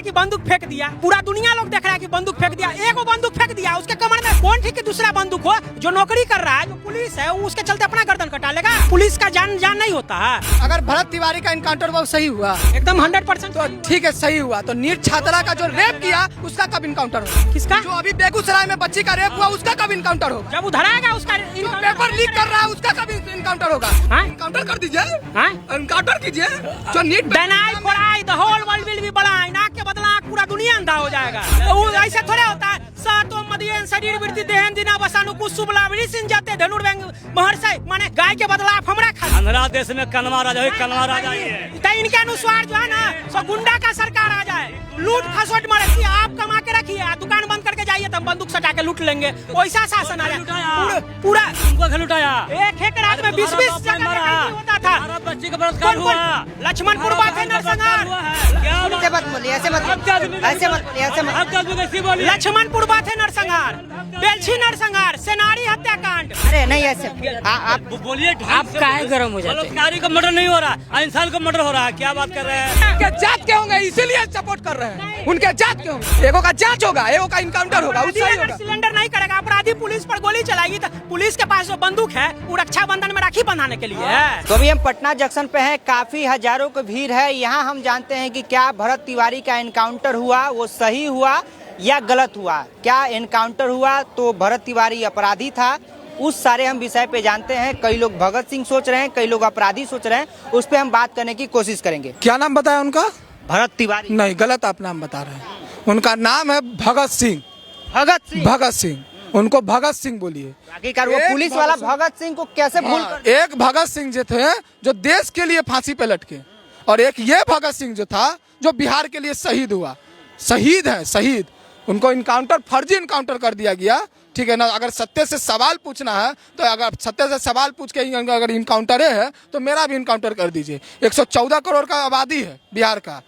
कि बंदूक फेंक दिया, पूरा दुनिया लोग देख रहा है कि बंदूक फेंक दिया, एक वो बंदूक फेंक दिया, उसके कमर में कौन ठीक है दूसरा बंदूक हो, जो नौकरी कर रहा है, जो पुलिस है, उसके चलते अपना गर्दन कटा लेगा। पुलिस का जान नहीं होता है। अगर भरत तिवारी का इनकाउंटर वो सही हुआ, एकदम 100% तो ठीक है सही हुआ, तो नीट छात्रा का जो रेप किया उसका कब इनकाउंटर होगा? किसका? जो अभी बेगूसराय में बच्ची का रेप हुआ उसका कब इनकाउंटर होगा? जब उधराएगा उसका पेपर लीक कर रहा है उसका कब इनकाउंटर होगा? इनकाउंटर कर दीजिए, इनकाउंटर कीजिए। जो NEET Deny for I, the whole world will be blind। आँख के बदला पूरा दुनिया अंधा हो जाएगा। तो वो ऐसे थोड़े होता है। सातो मदियन शरीर वृत्ति देहन दिना बसानु कुसुबला विरिसिन जाते धनुर्वेंग महर्षि माने गाय के बदला आप हमरा खा। अंधरा देश में कलमा राजा है, कलमा राजा ही है। तो इनके अनुसार जो है ना सो गुंडा का सरकार आ जाए, लूट खसोट मारे, आप कमा के रखिए, दुकान बंद करके जाइए तो हम बंदूक सटा के लूट लेंगे, वैसा शासन आ जाए। पूरा तुमको लुटाया, एक रात में 20-20 जगह होता था। बच्ची का बलात्कार हुआ, लक्ष्मणपुर बात है नरसंहार। ऐसे मत बोलिए, ऐसे मत बोलिए, ऐसे मत। लक्ष्मणपुर बात है नरसंहार, बेलछी नरसंहार, सेनारी हत्याकांड। अरे नहीं ऐसे आप बोलिए। आप काहे गरम हो जाते हैं? बलात्कारी का मर्डर नहीं हो रहा, इंसान का मर्डर हो रहा है। क्या बात कर रहे हैं? उनके जात के होंगे इसीलिए सपोर्ट कर रहे हैं। उनके जात के होंगे, एगो का जांच होगा, एगो का इनकाउंटर होगा, उससे ही होगा। सिलेंडर नहीं करेगा, अपराधी पुलिस पर गोली चलाएगी तो पुलिस के पास जो बंदूक है वो रक्षा बंधन में राखी बंधाने के लिए है। तो अभी हम पटना जंक्शन पे हैं, काफी हजारों की भीड़ है। यहाँ हम जानते हैं कि क्या भरत तिवारी का इनकाउंटर हुआ वो सही हुआ या गलत हुआ। क्या इनकाउंटर हुआ तो भरत तिवारी अपराधी था, उस सारे हम विषय पे जानते हैं। कई लोग भगत सिंह सोच रहे हैं, कई लोग अपराधी सोच रहे हैं, उस पर हम बात करने की कोशिश करेंगे। क्या नाम बताया उनका? भरत तिवारी नहीं, गलत आप नाम बता रहे हैं। उनका नाम है भगत सिंह। भगत सिंह, उनको भगत सिंह बोलिए। आखिरकार वो पुलिस वाला भगत सिंह को कैसे भूल कर... एक भगत सिंह जो थे जो देश के लिए फांसी पे लटके, और एक ये भगत सिंह जो था जो बिहार के लिए शहीद हुआ। शहीद है, शहीद। उनको इनकाउंटर, फर्जी इनकाउंटर कर दिया गया, ठीक है ना। अगर सत्य से सवाल पूछना है तो अगर सत्य से सवाल पूछ के अगर इनकाउंटर है तो मेरा भी इनकाउंटर कर दीजिए। 114 करोड़ का आबादी है बिहार का,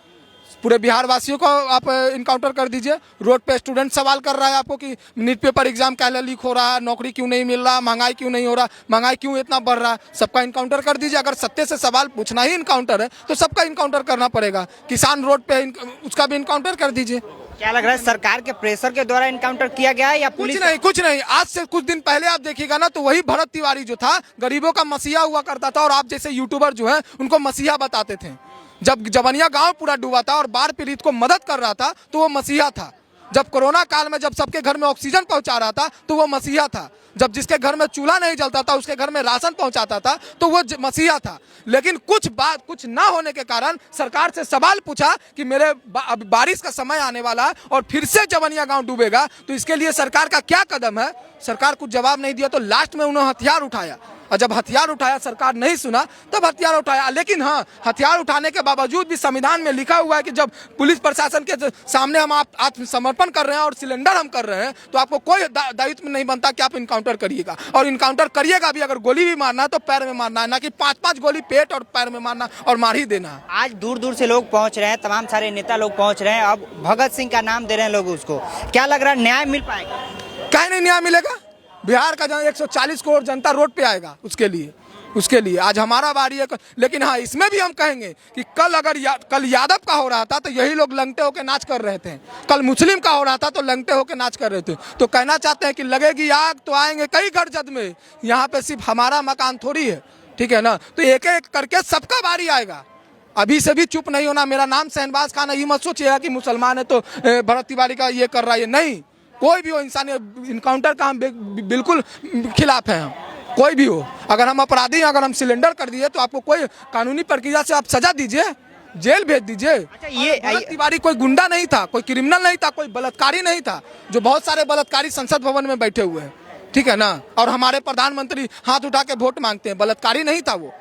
पूरे बिहार वासियों को आप इनकाउंटर कर दीजिए। रोड पे स्टूडेंट सवाल कर रहा है आपको कि नीट पेपर एग्जाम क्या लीक हो रहा है, नौकरी क्यों नहीं मिल रहा, महंगाई क्यों नहीं हो रहा, महंगाई क्यों इतना बढ़ रहा है, सबका इनकाउंटर कर दीजिए। अगर सत्य से सवाल पूछना ही इनकाउंटर है तो सबका इनकाउंटर करना पड़ेगा। किसान रोड पे उसका भी इनकाउंटर कर दीजिए। क्या लग रहा है सरकार के प्रेशर के द्वारा इनकाउंटर किया गया है या पुलिस? कुछ नहीं। आज से कुछ दिन पहले आप देखिएगा ना तो वही भरत तिवारी जो था गरीबों का मसीहा हुआ करता था, और आप जैसे यूट्यूबर जो है उनको मसीहा बताते थे। जब जवनिया गांव पूरा डूबा था और बाढ़ पीड़ित को मदद कर रहा था तो वो मसीहा था। जब कोरोना काल में जब सबके घर में ऑक्सीजन पहुंचा रहा था तो वो मसीहा था। जब जिसके घर में चूल्हा नहीं जलता था उसके घर में राशन पहुंचाता था तो वो मसीहा था। लेकिन कुछ ना होने के कारण सरकार से सवाल पूछा कि मेरे बारिश का समय आने वाला है और फिर से जवनिया गांव डूबेगा, तो इसके लिए सरकार का क्या कदम है। सरकार कुछ जवाब नहीं दिया तो लास्ट में उन्होंने हथियार उठाया, और जब हथियार उठाया सरकार नहीं सुना तब हथियार उठाया। लेकिन हाँ, हथियार उठाने के बावजूद भी संविधान में लिखा हुआ है कि जब पुलिस प्रशासन के सामने हम आत्मसमर्पण कर रहे हैं और सिलेंडर हम कर रहे हैं तो आपको कोई दायित्व नहीं बनता कि आप इनकाउंटर करिएगा, और इनकाउंटर करिएगा भी। अगर गोली भी मारना है तो पैर में मारना है, ना कि 5-5 गोली पेट और पैर में मारना और मार ही देना है। आज दूर दूर से लोग पहुंच रहे हैं, तमाम सारे नेता लोग पहुंच रहे हैं, अब भगत सिंह का नाम दे रहे हैं लोग उसको। क्या लग रहा है न्याय मिल पाएगा? कहीं नहीं न्याय मिलेगा। बिहार का 140 करोड़ जनता रोड पे आएगा उसके लिए आज हमारा बारी है। लेकिन हाँ, इसमें भी हम कहेंगे कि कल यादव का हो रहा था तो यही लोग लंगटे होकर नाच कर रहे थे, कल मुस्लिम का हो रहा था तो लंगटे होकर नाच कर रहे थे। तो कहना चाहते हैं कि लगेगी आग तो आएंगे कई घर जद में, यहाँ पे सिर्फ हमारा मकान थोड़ी है, ठीक है ना। तो एक एक करके सबका बारी आएगा। अभी से भी चुप नहीं होना। मेरा नाम शहनवाज खान है, ये मत सोचिएगा कि मुसलमान है तो भरत तिवारी का ये कर रहा है, नहीं। कोई भी हो इंसान, इनकाउंटर का हम बिल्कुल खिलाफ हैं। हम कोई भी हो, अगर हम अपराधी हैं, अगर हम सिलेंडर कर दिए तो आपको कोई कानूनी प्रक्रिया से आप सजा दीजिए, जेल भेज दीजिए। अच्छा, ये भरत तिवारी कोई गुंडा नहीं था, कोई क्रिमिनल नहीं था, कोई बलात्कारी नहीं था, जो बहुत सारे बलात्कारी संसद भवन में बैठे हुए हैं, ठीक है ना। और हमारे प्रधानमंत्री हाथ उठा के वोट मांगते हैं, बलात्कारी नहीं था वो,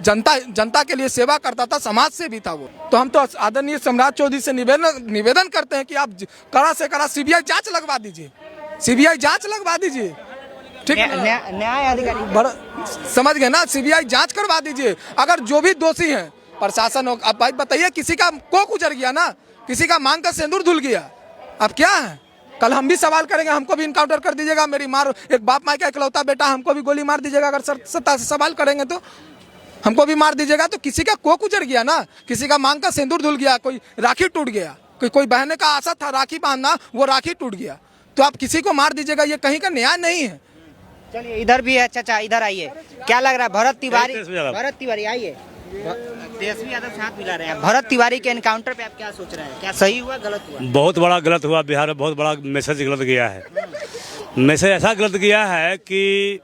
जनता के लिए सेवा करता था, समाज से भी था वो। तो हम तो आदरणीय सम्राट चौधरी से निवेदन करते हैं कि आप कड़ा से कड़ा सीबीआई जांच लगवा दीजिए, सीबीआई जांच लगवा दीजिए, ठीक है। न्याय अधिकारी समझ गए ना, सीबीआई जांच करवा दीजिए। अगर जो भी दोषी हैं प्रशासन हो, अब भाई बताइए, किसी का कोख उजड़ गया ना, किसी का मांग का सिंदूर धुल गया, अब क्या है। कल हम भी सवाल करेंगे, हमको भी इनकाउंटर कर दीजिएगा। मेरी मार, एक बाप माँ का इकलौता बेटा, हमको भी गोली मार दीजिएगा। अगर सत्ता से सवाल करेंगे तो हमको भी मार दीजिएगा। तो किसी का कोख उजड़ गया ना, किसी का मांग का सिंदूर धुल गया, कोई राखी टूट गया, कोई बहने का आशा था राखी बांधना, वो राखी टूट गया, तो आप किसी को मार दीजिएगा, ये कहीं का न्याय नहीं है। चलिए इधर भी है चाचा, इधर आइए। क्या लग रहा है भरत तिवारी आइए, तेजस्वी यादव से हाथ मिला रहे हैं, भरत तिवारी के एनकाउंटर पे आप क्या सोच रहे हैं, क्या सही हुआ गलत हुआ? बहुत बड़ा गलत हुआ, बिहार में बहुत बड़ा मैसेज गलत गया है। मैसेज ऐसा गलत गया है कि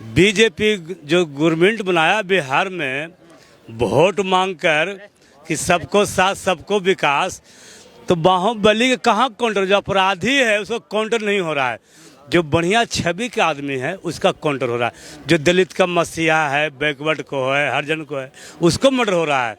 बीजेपी जो गवर्नमेंट बनाया बिहार में वोट मांग कर कि सबको साथ सबको विकास, तो बाहुबली के कहाँ काउंटर, जो अपराधी है उसको काउंटर नहीं हो रहा है, जो बढ़िया छवि के आदमी है उसका काउंटर हो रहा है, जो दलित का मसीहा है, बैकवर्ड को है, हरिजन को है, उसको मर्डर हो रहा है।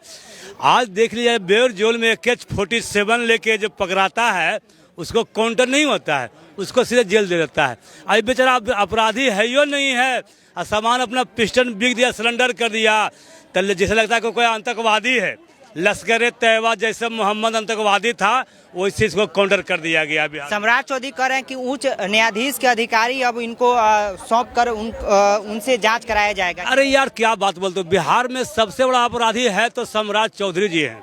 आज देख लीजिए बेर जोल में AK-47 लेके जो पकड़ाता है उसको काउंटर नहीं होता है, उसको सीधे जेल दे देता है। अभी बेचारा अपराधी है यो नहीं है, सामान अपना पिस्टन बिक दिया, सिलेंडर कर दिया, तो जैसे लगता है कि कोई आतंकवादी है। लश्कर तैयबा जैसे मोहम्मद आतंकवादी था, उस चीज को काउंटर कर दिया गया। सम्राट चौधरी कह रहे हैं कि उच्च न्यायाधीश के अधिकारी अब इनको सौंप कर उनसे जांच कराया जाएगा। अरे यार क्या बात बोलते हो, बिहार में सबसे बड़ा अपराधी है तो सम्राट चौधरी जी हैं,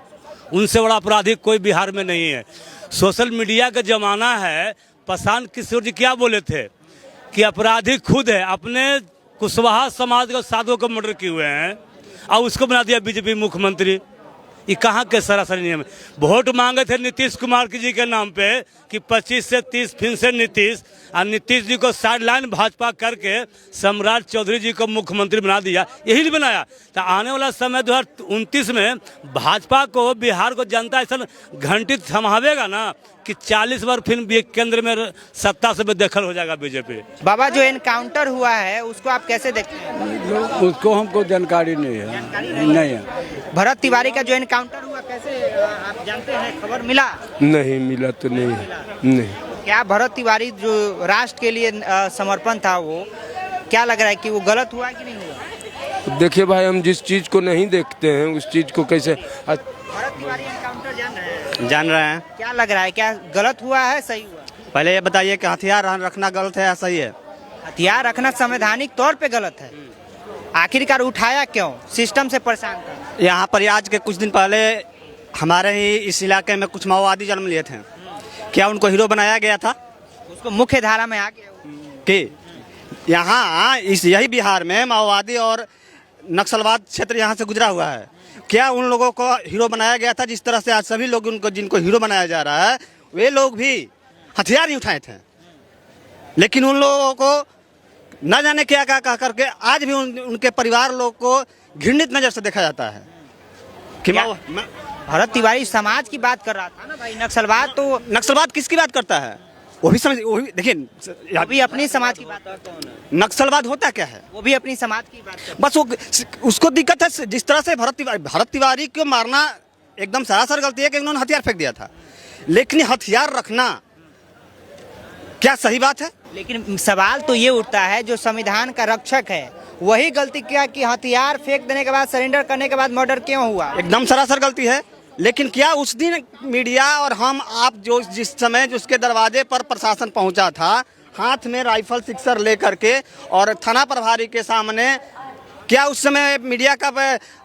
उनसे बड़ा अपराधी कोई बिहार में नहीं है। सोशल मीडिया का जमाना है। प्रशांत किशोर जी क्या बोले थे कि अपराधी खुद है, अपने कुशवाहा समाज के साधुओं को मर्डर किए हुए हैं और उसको बना दिया बीजेपी मुख्यमंत्री। ये कहाँ के सरासरी नियम है। वोट मांगे थे नीतीश कुमार जी के नाम पे कि 25 से 30 फिर से नीतीश, और नीतीश जी को साइड लाइन भाजपा करके सम्राट चौधरी जी को मुख्यमंत्री बना दिया। यही नहीं बनाया तो आने वाला समय 2029 में भाजपा को, बिहार को जनता ऐसा घंटी थमावेगा ना कि 40 बार फिर केंद्र में सत्ता से बेदखल हो जाएगा बीजेपी। बाबा जो एनकाउंटर हुआ है उसको आप कैसे देखते हैं? उसको हमको जानकारी नहीं है। नहीं है। भरत तिवारी का जो एनकाउंटर हुआ कैसे आप जानते हैं, खबर मिला? नहीं मिला तो नहीं है। नहीं। क्या भरत तिवारी जो राष्ट्र के लिए समर्पण था, वो क्या लग रहा है कि वो गलत हुआ कि नहीं हुआ? देखिए भाई, हम जिस चीज को नहीं देखते हैं उस चीज को कैसे। भरत तिवारी एनकाउंटर जान रहे हैं? जान रहे हैं। क्या लग रहा है, क्या गलत हुआ है सही हुआ? पहले ये बताइए कि हथियार रखना गलत है या सही है? हथियार रखना संवैधानिक तौर पे गलत है। आखिरकार उठाया क्यों? सिस्टम से परेशान था। यहाँ पर आज के कुछ दिन पहले हमारे ही इस इलाके में कुछ माओवादी जन्म लिए थे। क्या उनको हीरो बनाया गया था? उसको मुख्य धारा में आ गया कि यहाँ यही बिहार में माओवादी और नक्सलवाद क्षेत्र यहाँ से गुजरा हुआ है। क्या उन लोगों को हीरो बनाया गया था? जिस तरह से आज सभी लोग उनको जिनको हीरो बनाया जा रहा है, वे लोग भी हथियार ही उठाए थे, लेकिन उन लोगों को न जाने क्या क्या कह करके आज भी उनके परिवार लोग को घृणित नजर से देखा जाता है कि भरत तिवारी समाज की बात कर रहा था ना भाई। नक्सलवाद किसकी बात करता है? वो भी देखिए, अभी अपनी समाज की बात करता हूँ। नक्सलवाद होता क्या है? वो भी अपनी समाज की बात करता है। बस वो उसको दिक्कत है। जिस तरह से भरत तिवारी को मारना एकदम सरासर गलती है कि उन्होंने हथियार फेंक दिया था, लेकिन हथियार रखना क्या सही बात है? लेकिन सवाल तो ये उठता है, जो संविधान का रक्षक है वही गलती किया कि हथियार फेंक देने के बाद, सरेंडर करने के बाद मर्डर क्यों हुआ? एकदम सरासर गलती है। लेकिन क्या उस दिन मीडिया और हम आप जो जिस समय उसके दरवाजे पर प्रशासन पहुंचा था, हाथ में राइफल सिक्सर लेकर के और थाना प्रभारी के सामने, क्या उस समय मीडिया का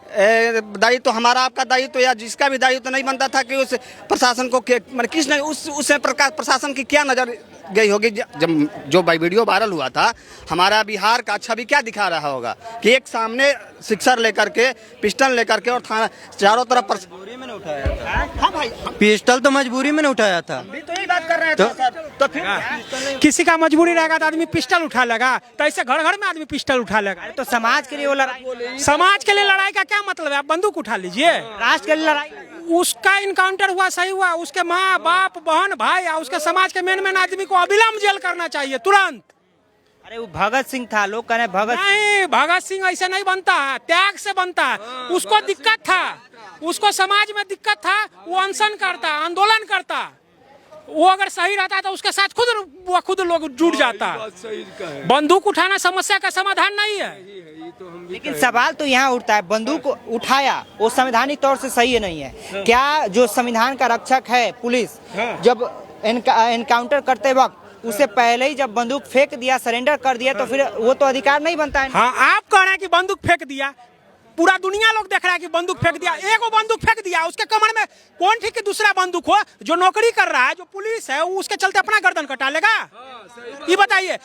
दायित्व तो हमारा आपका दायित्व तो या जिसका भी दायित्व तो नहीं बनता था कि उस प्रशासन को मतलब किस नहीं उस प्रशासन की क्या नज़र गई होगी? जब जो वीडियो वायरल हुआ था, हमारा बिहार का छवि क्या दिखा रहा होगा कि एक सामने सिक्सर लेकर के, पिस्टल लेकर के और थाना चारों तरफ मजबूरी में उठाया था। हाँ भाई, पिस्टल तो मजबूरी में उठाया था। भी तो यही बात कर रहे थे तो फिर किसी का मजबूरी रहेगा तो आदमी पिस्टल उठा लेगा, तो ऐसे घर घर में आदमी पिस्टल उठा लेगा। तो समाज के लिए वो लड़ाई, समाज के लिए लड़ाई का क्या मतलब है? आप बंदूक उठा लीजिए। राष्ट्र के लिए लड़ाई, उसका इनकाउंटर हुआ सही हुआ, उसके माँ बाप बहन भाई और उसके समाज के मेन आदमी को अविलंब जेल करना चाहिए तुरंत। अरे वो भगत सिंह था, लोग कह रहे भगत नहीं, भगत सिंह ऐसे नहीं बनता है, त्याग से बनता है। उसको दिक्कत था, उसको समाज में दिक्कत था, वो अनशन करता, आंदोलन करता। वो अगर सही रहता तो उसके साथ खुद लोग जुट जाता। बंदूक उठाना समस्या का समाधान नहीं है। लेकिन सवाल तो यहाँ उठता है, बंदूक उठाया वो संवैधानिक तौर से सही है नहीं है क्या? जो संविधान का रक्षक है पुलिस, जब एनकाउंटर करते वक्त उससे पहले ही जब बंदूक फेंक दिया, सरेंडर कर दिया, तो फिर वो तो अधिकार नहीं बनता है। हाँ, आप कह रहे हैं कि बंदूक फेंक दिया, पूरा दुनिया लोग देख रहा है कि बंदूक फेंक दिया, एगो बंदूक फेंक दिया, उसके कमर में कौन ठीक है दूसरा बंदूक हो, जो नौकरी कर रहा है, जो पुलिस है, वो उसके चलते अपना गर्दन कटा लेगा? ये बताइए।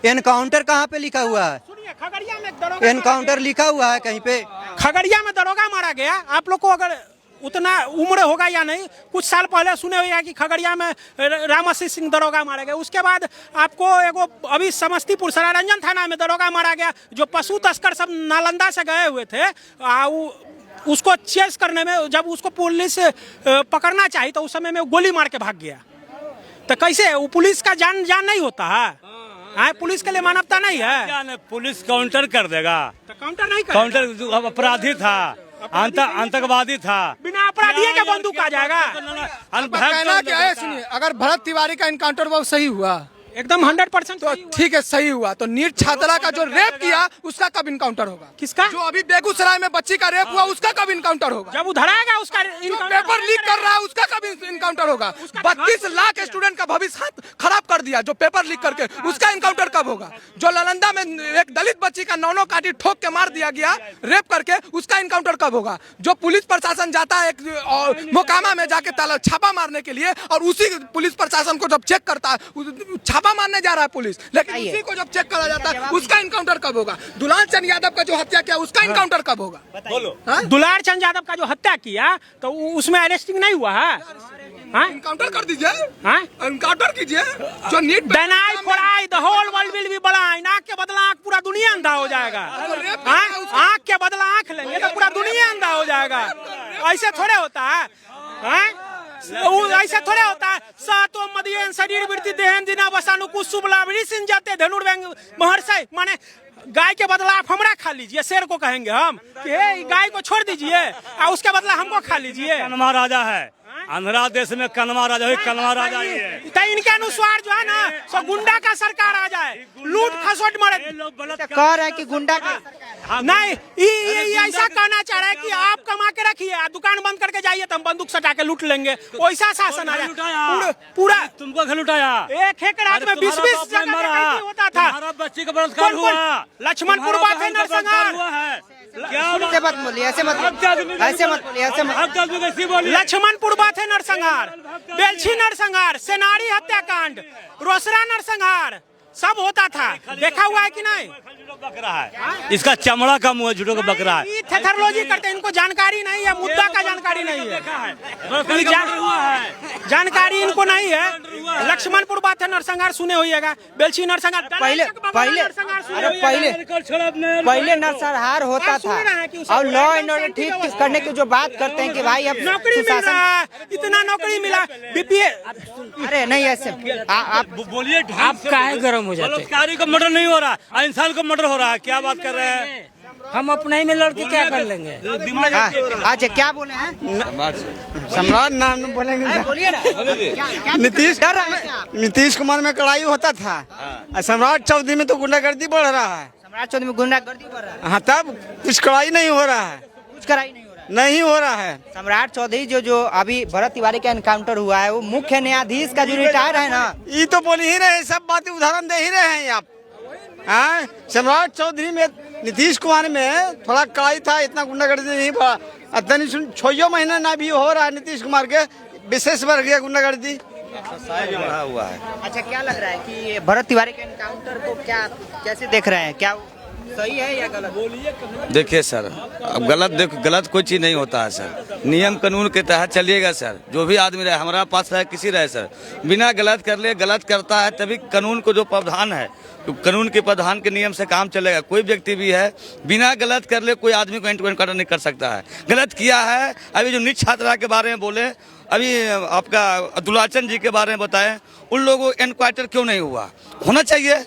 एनकाउंटर कहाँ पे लिखा हुआ है? सुनिए, खगड़िया में दरोगा एनकाउंटर लिखा हुआ है कहीं पे? खगड़िया में दरोगा मारा गया। आप लोग को अगर उतना उम्र होगा या नहीं, कुछ साल पहले सुने हुए कि खगड़िया में रामसी सिंह दरोगा मारा गया। उसके बाद आपको एगो अभी समस्तीपुर सरारंजन थाना में दरोगा मारा गया, जो पशु तस्कर सब नालंदा से गए हुए थे। उसको चेस करने में जब उसको पुलिस पकड़ना चाहिए तो उस समय में गोली मार के भाग गया। तो कैसे वो पुलिस का जान नहीं होता है? पुलिस के लिए मानवता नहीं है? पुलिस काउंटर कर देगा? तो काउंटर नहीं काउंटर अपराधी था, आतंकवादी था, बिना अपराधी के बंदूक आ जाएगा। कहना क्या है, सुनिए, अगर भरत तिवारी का इनकाउंटर वो सही हुआ, एकदम 100% तो ठीक है, सही हुआ, तो नीट छात्रा का जो रेप किया उसका कब इनकाउंटर होगा? किसका? जो अभी बेगूसराय में बच्ची का रेप हुआ उसका कब इनकाउंटर होगा? जब उधराएगा उसका जो पेपर लीक कर रहा है उसका कब इनकाउंटर होगा? 32 लाख स्टूडेंट का भविष्य खराब कर दिया जो पेपर लीक करके, उसका इनकाउंटर कब होगा? जो नालंदा में एक दलित बच्ची का 9 काटी ठोक के मार दिया गया रेप करके, उसका इनकाउंटर कब होगा? जो पुलिस प्रशासन जाता है एक मोकामा में जाके छापा मारने के लिए, और उसी पुलिस प्रशासन को जब चेक करता है, छापा मारने जा रहा है पुलिस, लेकिन उसी को जब चेक करा जाता है उसका इनकाउंटर कब होगा? दुलार चंद यादव का जो हत्या किया उसका इनकाउंटर कब होगा? बोलो। दुलार चंद यादव का जो हत्या किया तो उसमें अरेस्टिंग नहीं हुआ है? इनकाउंटर कर दीजिए, इनकाउंटर कीजिए। जो NEET Deny for eye, the whole world will be blind। आँख के बदला आँख पूरा दुनिया अंधा हो जाएगा। आँख के बदला आँख लेंगे तो पूरा दुनिया अंधा हो जाएगा। ऐसे थोड़े होता है? ऐसे थोड़े होता है। सातों मदियन शरीर वृत्ति देहन दिना बसानु कुसुबला विरिसिन जाते धनुर्व्यंग महर्षि। माने गाय के बदला आप हमरा खा लीजिए, शेर को कहेंगे हम कि गाय को छोड़ दीजिए और उसके बदला हमको खा लीजिए। कनमा राजा है, आंध्रा देश में कनमा राजा है, कनमा राजा ही है। तो इनके अनुसार जो है ना, सो गुंडा का सरकार आ जाए, लूट खसोट मारे। कह रहे हैं कि गुंडा का नहीं, ये ऐसा कहना चाह रहा है कि आप कमा के रखिए, दुकान बंद करके जाइए तो हम बंदूक सटा के लूट लेंगे। वैसा शासन आ जाए पूरा। तुमको घर लुटाया, एक राज्य में 20-20 जगह होता था। बच्ची का बलात्कार हुआ, लक्ष्मणपुर बात है, नरसंहार हुआ है। ऐसे मत बोलिए, ऐसे मत बोलिए, ऐसे मत बोलिए, ऐसे मत। लक्ष्मणपुर बात है नरसंहार, बेलछी नरसंहार, सेनारी हत्याकांड, रोसड़ा नरसंहार सब होता था। देखा हुआ है कि नहीं? बकरा है, इसका चमड़ा का मुंह झूठों का बकरा है। थेथरोलॉजी करते हैं, इनको जानकारी नहीं है, मुद्दा का जानकारी नहीं है, जानकारी इनको नहीं है। लक्ष्मणपुर बात है नरसंहार सुने होइएगा, बेलछी नरसंहार पहले नरसंहार होता था, और लॉ एंड ऑर्डर ठीक करने की जो बात करते हैं कि भाई अब नौकरी मिल रहा है, इतना नौकरी मिला, बीपीए। अरे नहीं, ऐसे आप बोलिए, आप काहे गरम हो जाते? बलात्कारी का मर्डर नहीं हो रहा, इंसान का मर्डर हो रहा है। क्या बात कर रहे हैं? हम अपने ही में लड़के क्या कर लेंगे? अच्छा, क्या बोले हैं? सम्राट नाम बोलेंगे, बोलिए ना। नीतीश कुमार में कड़ाई होता था, सम्राट चौधरी में तो गुंडागर्दी बढ़ रहा है। सम्राट चौधरी में गुंडागर्दी बढ़ रहा है। हाँ, तब कुछ कड़ाई नहीं हो रहा है, कुछ कराई नहीं हो रहा है, नहीं हो रहा है। सम्राट चौधरी जो अभी भरत तिवारी का एनकाउंटर हुआ है, वो मुख्य न्यायाधीश का जो रिटायर है ना, ये तो बोल ही रहे, सब बातें उदाहरण दे ही रहे हैं आप। सम्राट चौधरी में, नीतीश कुमार में थोड़ा कड़ाई था, इतना गुंडागर्दी नहीं बढ़ा। इतनी 6 महीना ना भी हो रहा है, नीतीश कुमार के विशेष बढ़ गया गुंडागर्दी। बढ़ा हुआ है। अच्छा, क्या लग रहा है कि ये भरत तिवारी के एनकाउंटर को कैसे देख रहे हैं? क्या सही है या गलत? देखिए सर, अब गलत कोई चीज़ नहीं होता है सर, नियम कानून के तहत चलिएगा सर। जो भी आदमी रहे, हमारा पास रहे, किसी रहे सर, बिना गलत कर ले, गलत करता है तभी कानून को जो प्रावधान है, तो कानून के प्रावधान के नियम से काम चलेगा। कोई व्यक्ति भी है बिना गलत कर ले, कोई आदमी को एनकाउंटर नहीं कर सकता है। गलत किया है। अभी जो नीट छात्रा के बारे में बोले, अभी आपका दुलार चंद जी के बारे में बताएं, उन लोगों को एनकाउंटर क्यों नहीं हुआ? होना चाहिए,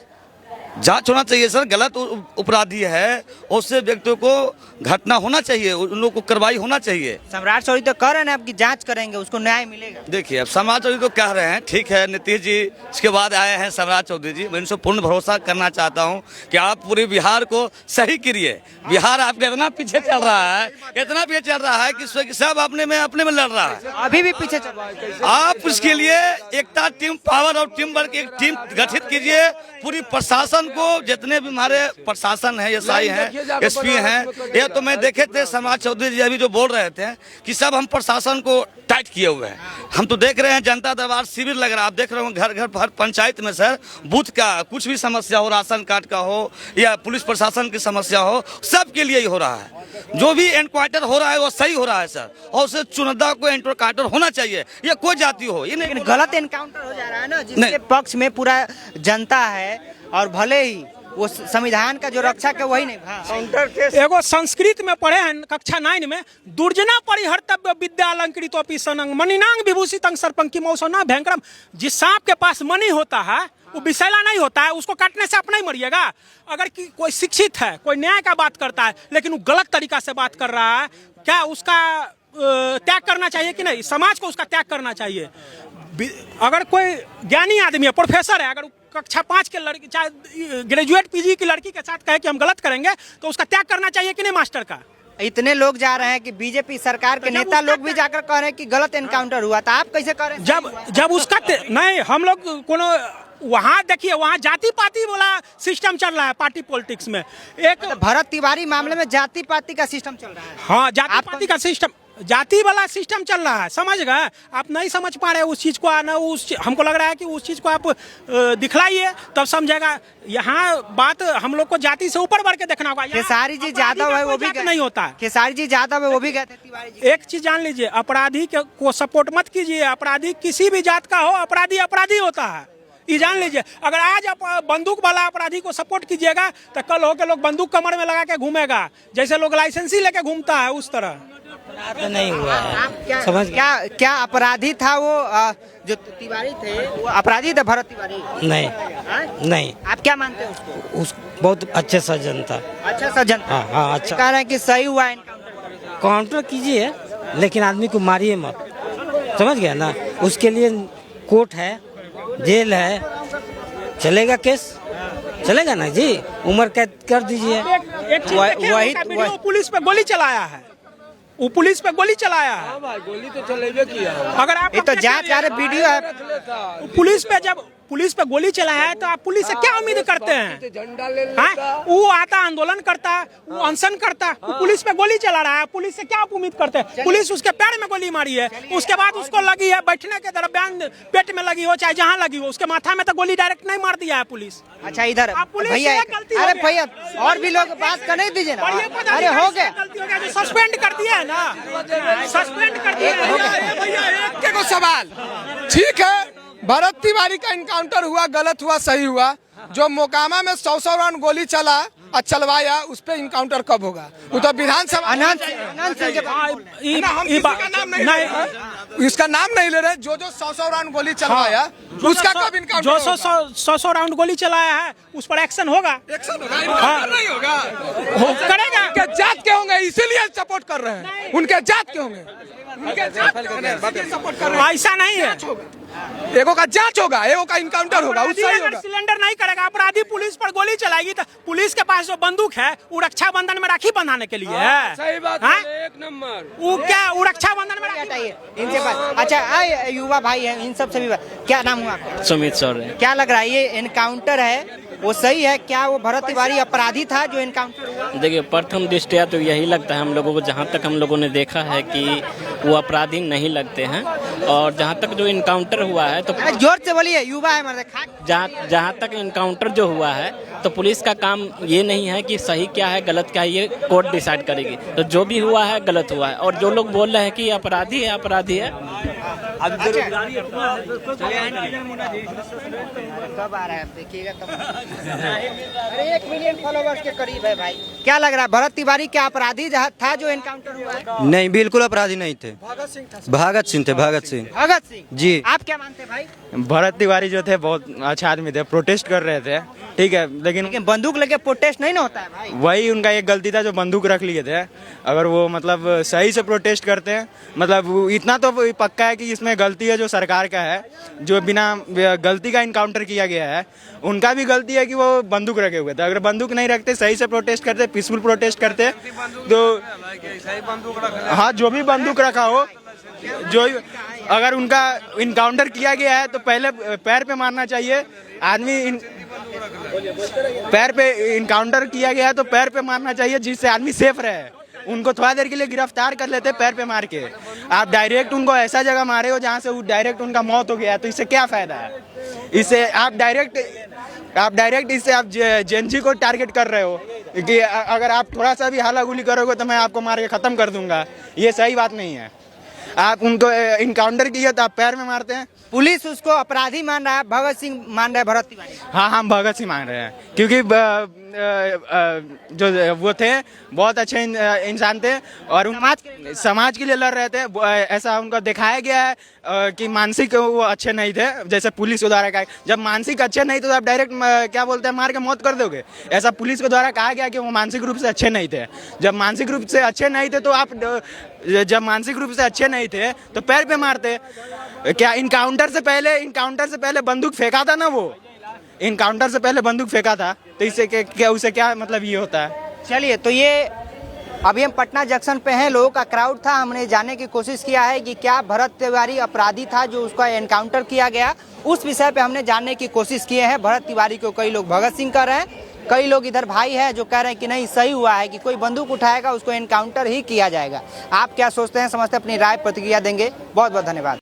जांच होना चाहिए सर। गलत अपराधी है, उससे व्यक्तियों को घटना होना चाहिए, उन लोगों को कार्रवाई होना चाहिए। सम्राट चौधरी तो कह रहे हैं आपकी जांच करेंगे, उसको न्याय मिलेगा। देखिए, अब सम्राट चौधरी तो कह रहे हैं, ठीक है, नीतीश जी इसके बाद आए हैं सम्राट चौधरी जी। मैं इनसे पूर्ण भरोसा करना चाहता हूं कि आप पूरे बिहार को सही करिए। बिहार आपके इतना पीछे चल रहा है, इतना पीछे चल रहा है कि सब अपने में लड़ रहा है, अभी भी पीछे चल रहा है। आप उसके लिए एकता, टीम पावर और टीम वर्क, एक टीम गठित कीजिए। पूरी प्रशासन प्रशासन को, जितने भी हमारे प्रशासन है, एसआई हैं, एसपी हैं, ये तो मैं देखे थे समाज चौधरी जी अभी जो बोल रहे थे कि सब हम प्रशासन को टाइट किए हुए हैं। हम तो देख रहे हैं जनता दरबार शिविर लग रहा है, आप देख रहे हो घर घर हर पंचायत में सर बूथ का कुछ भी समस्या हो, राशन कार्ड का हो या पुलिस प्रशासन की समस्या हो, सबके लिए ही हो रहा है। जो भी एनकाउंटर हो रहा है वो सही हो रहा है सर, और उसे चुनिंदा को एनकाउंटर होना चाहिए, ये कोई जाति हो ये नहीं। गलत एनकाउंटर हो जा रहा है ना, जिसके पक्ष में पूरा जनता है और भले ही वो संविधान का जो रक्षक है वही नहीं। एगो संस्कृत में पढ़े हैं कक्षा 9 में, दुर्जना परिहर्तव्य विद्या अलंकृतोपि सनंग मणिनांग विभूषितं सर्पंकी मौसना भयंकरम। जिस सांप के पास मणि होता है वो विषैला नहीं होता है, उसको काटने से अपना ही मरिएगा। अगर कोई शिक्षित है, कोई न्याय का बात करता है, लेकिन वो गलत तरीका से बात कर रहा है, क्या उसका त्याग करना चाहिए कि नहीं? समाज को उसका त्याग करना चाहिए। अगर कोई ज्ञानी आदमी है, प्रोफेसर है, अगर कक्षा 5 के लड़की चाहे ग्रेजुएट पीजी की लड़की के साथ कहे कि हम गलत करेंगे तो उसका त्याग करना चाहिए कि नहीं मास्टर का? इतने लोग जा रहे हैं कि बीजेपी सरकार के नेता लोग भी जाकर कह रहे हैं कि गलत एनकाउंटर हुआ था, आप कैसे कह रहे हैं? जब उसका नहीं, हम लोग कोनो वहाँ देखिए, वहाँ जाति पाति वाला सिस्टम चल रहा है पार्टी पॉलिटिक्स में। एक भरत तिवारी मामले में जाति पाति का सिस्टम चल रहा है। हाँ, जाति पाति का सिस्टम, जाति वाला सिस्टम चल रहा है, समझ गए? आप नहीं समझ पा रहे उस चीज को, ना हमको लग रहा है कि उस चीज को आप दिखलाइए तब समझेगा। यहाँ बात हम लोग को जाति से ऊपर बढ़ के देखना होगा। खेसारी जी यादव है वो भी नहीं होता है, खेसारी जी यादव है वो भी कहते हैं तिवारी जी। एक चीज जान लीजिए, अपराधी को सपोर्ट मत कीजिए। अपराधी किसी भी जात का हो, अपराधी अपराधी होता है, ये जान लीजिए। अगर आज आप बंदूक वाला अपराधी को सपोर्ट कीजिएगा तो कल होके लोग बंदूक कमर में लगा के घूमेगा, जैसे लोग लाइसेंसी लेके घूमता है उस तरह। तो नहीं हुआ है। समझ क्या अपराधी था वो जो तिवारी थे, वो अपराधी थे भरत तिवारी? नहीं। आप क्या मानते हैं उसको? उस बहुत अच्छे सज्जन था। अच्छा सज्जन? हाँ अच्छा। कह रहे हैं कि सही हुआ एनकाउंटर। काउंटर कीजिए लेकिन आदमी को मारिए मत, समझ गया ना? उसके लिए कोर्ट है, जेल है, चलेगा केस, चलेगा ना जी, उम्र कैद कर दीजिए। वही पुलिस पे गोली चलाया है, वो पुलिस पे गोली चलाया है। गोली तो चलेबे किया। अगर आप ये तो जांच वाले वीडियो है। पुलिस पे जब पुलिस पे गोली चलाया है तो आप पुलिस से क्या उम्मीद करते हैं? वो आता आंदोलन करता, वो अनशन करता, वो पुलिस पे गोली चला रहा है, पुलिस से क्या आप उम्मीद करते हैं? पुलिस उसके पैर में गोली मारी है, उसके बाद उसको लगी है बैठने के दरमियान, पेट में लगी हो चाहे जहाँ लगी हो, उसके माथा में तो गोली डायरेक्ट नहीं मार दिया है पुलिस। अच्छा इधर भैया, अरे भैया और भी लोग बात करने दीजिए ना। अरे हो गया, सस्पेंड कर दिया है ना, सस्पेंड कर दिया है। एक को सवाल, ठीक है भरत तिवारी का इनकाउंटर हुआ, गलत हुआ सही हुआ, जो मोकामा में 100 राउंड गोली चला और चलवाया उस पे इनकाउंटर कब होगा? वो तो विधानसभा इसका नाम नहीं ले रहे, जो 100 राउंड गोली चलवाया उसका कब इनकाउंटर? जो 100 राउंड गोली चलाया है उस पर एक्शन होगा, एक्शन होगा, नहीं होगा, करेगा। उनके जात के होंगे इसीलिए सपोर्ट कर रहे हैं, उनके जात के होंगे, उनके जात के होंगे सपोर्ट कर रहे हैं। ऐसा नहीं है, एगो का जांच होगा, एगो का इनकाउंटर होगा, अगर सिलेंडर नहीं करेगा, अपराधी पुलिस पर गोली चलाएगी तो पुलिस के पास जो बंदूक है वो रक्षा बंधन में राखी बंधाने के लिए है। सही बात है, एक नंबर। वो क्या वो रक्षा बंधन में हटाइए इनसे बात। अच्छा युवा भाई है, इन सबसे भी बात। क्या नाम हुआ आपका? सुमित सर। क्या लग रहा है ये एनकाउंटर है वो सही है? क्या वो भरत तिवारी अपराधी था जो एनकाउंटर हुआ? देखिए प्रथम दृष्टया तो यही लगता है हम लोगों को, जहाँ तक हम लोगों ने देखा है कि वो अपराधी नहीं लगते हैं। और जहाँ तक जो इनकाउंटर हुआ है तो जोर से बोलिए, युवा है मर्द। जहाँ तक इनकाउंटर जो हुआ है तो पुलिस का काम ये नहीं है कि सही क्या है गलत क्या है, ये कोर्ट डिसाइड करेगी। तो जो भी हुआ है गलत हुआ है, और जो लोग बोल रहे हैं कि अपराधी है अपराधी है। कब आ रहा है देखिएगा तब। अरे 1 मिलियन फॉलोवर्स के करीब है भाई। क्या लग रहा है भरत तिवारी क्या अपराधी था जो एनकाउंटर हुआ है? नहीं, बिल्कुल अपराधी नहीं थे। भगत सिंह थे, भगत सिंह। भगत सिंह जी। आप क्या मानते हैं भाई? भरत तिवारी जो थे बहुत अच्छे आदमी थे, प्रोटेस्ट कर रहे थे, ठीक है, लेकिन बंदूक लेके प्रोटेस्ट नहीं ना होता है भाई। वही उनका एक गलती था जो बंदूक रख लिए थे। अगर वो मतलब सही से प्रोटेस्ट करते हैं, मतलब इतना तो पक्का है कि इसमें गलती है जो सरकार का है, जो बिना गलती का इनकाउंटर किया गया है। उनका भी गलती है कि वो बंदूक रखे हुए थे। अगर बंदूक नहीं रखते, सही से प्रोटेस्ट करते, पीसफुल प्रोटेस्ट करते, तो हाँ जो भी बंदूक रखा हो, जो अगर उनका इनकाउंटर किया गया है तो पहले पैर पे मारना चाहिए। पैर पे इनकाउंटर किया गया है तो पैर पे मारना चाहिए, जिससे आदमी सेफ रहे। उनको थोड़ा देर के लिए गिरफ्तार कर लेते पैर पे मार के। आप डायरेक्ट उनको ऐसा जगह मारे हो जहाँ से वो डायरेक्ट उनका मौत हो गया है, तो इससे क्या फायदा है? इससे आप डायरेक्ट इससे आप जेएनजी को टारगेट कर रहे हो कि अगर आप थोड़ा सा भी हाला गुली करोगे तो मैं आपको मार के ख़त्म कर दूंगा। ये सही बात नहीं है। आप उनको इनकाउंटर किया तो आप पैर में मारते हैं। पुलिस उसको अपराधी मान रहा है, भगत सिंह मान रहा है भरत तिवारी। हाँ, हम भगत सिंह मान रहे हैं, क्योंकि जो वो थे बहुत अच्छे इंसान थे और समाज के लिए लड़ रहे थे। ऐसा उनको दिखाया गया है कि मानसिक वो अच्छे नहीं थे, जैसे पुलिस के द्वारा कहा। जब मानसिक अच्छे नहीं तो आप डायरेक्ट क्या बोलते हैं, मार के मौत कर दोगे। ऐसा पुलिस के द्वारा कहा गया कि वो मानसिक रूप से अच्छे नहीं थे। जब मानसिक रूप से अच्छे नहीं थे तो आप जब मानसिक रूप से अच्छे नहीं थे तो पैर पे मारते। क्या इनकाउंटर से पहले बंदूक फेंका था ना, वो इनकाउंटर से पहले बंदूक फेंका था, तो इससे क्या उसे क्या मतलब ये होता है? चलिए, तो ये अभी हम पटना जंक्शन पे हैं, लोगों का क्राउड था। हमने जानने की कोशिश किया है कि क्या भरत तिवारी अपराधी था जो उसका एनकाउंटर किया गया, उस विषय पे हमने जानने की कोशिश किए हैं। भरत तिवारी को कई लोग भगत सिंह कह रहे हैं, कई लोग इधर भाई हैं जो कह रहे हैं कि नहीं, सही हुआ है कि कोई बंदूक उठाएगा उसको एनकाउंटर ही किया जाएगा। आप क्या सोचते हैं, समझते हैं, अपनी राय प्रतिक्रिया देंगे। बहुत बहुत धन्यवाद।